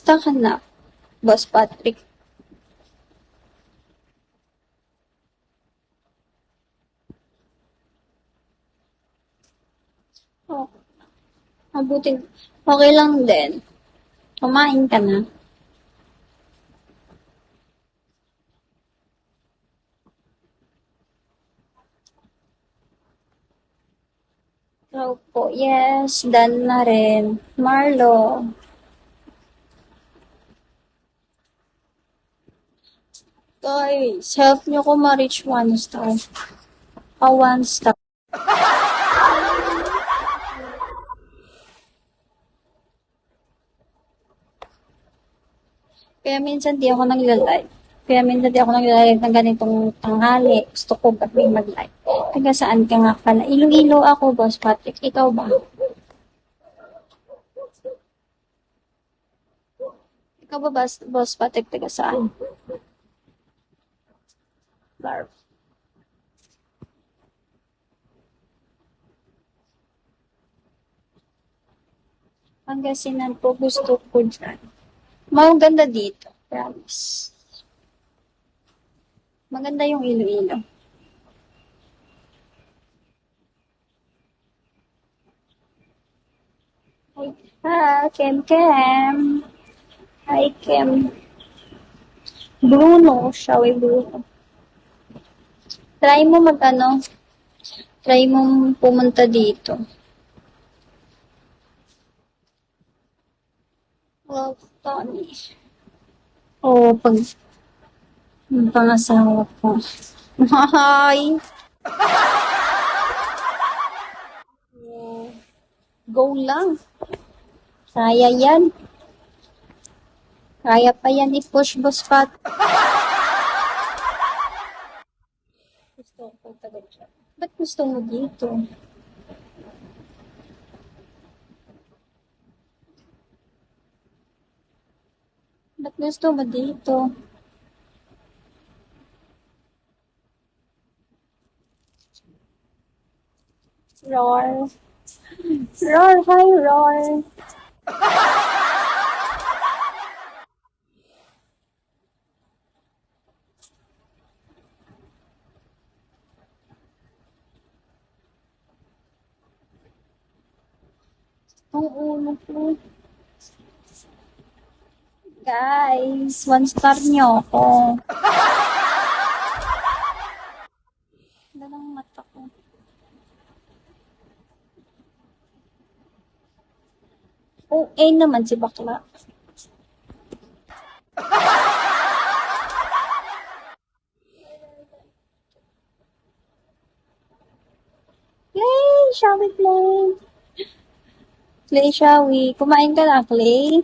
Kamusta ka na, Boss Patrick? Oh, mabuti. Okay lang din. Kumain ka na. Hello po. Yes, done na rin. Marlo. Guys, help nyo ko ma-reach 1 star. 1 star. Kaya minsan di ako nagla-live. Kaya minsan di ako nagla-live ng ganitong tanghali. Gusto ko ba't may mag-live? Taga saan ka nga pala? Iloilo ako, Boss Patrick. Ikaw ba? Ikaw ba, Boss Patrick? Taga saan? Barb. Pangasinan po gusto ko dyan. Maganda dito. Promise. Maganda yung Iloilo. Hi, Kem Kem. Hi, Kem. Bruno. Shall we Bruno? Try mo try mo pumunta dito. Love, Tony. Oo, pag yung pangasawa ko. Hi! Go lang. Kaya yan. Kaya pa yan i-push, Boss Pat. Gusto ko taga dyan. Ba't gusto mo dito? Ba't gusto mo dito? Roar. Roar, hi, Roar. Ang ulo ko. Guys, 1 star nyo ako. Dalang mata ko. OA naman si bakla. Play! Shall we play? Play, shall we? Kumain ka na, Clay?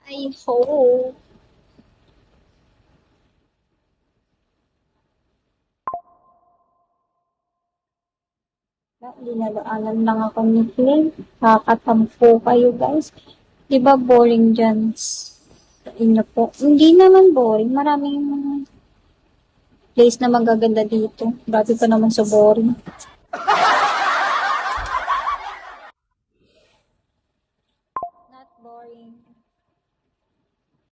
I hope. Dinadaanan lang ako ni Clay. Kakatampo kayo, guys. Diba boring dyan sa inyo po? Hindi naman boring. Maraming place na magaganda dito. Grabe pa naman sa boring.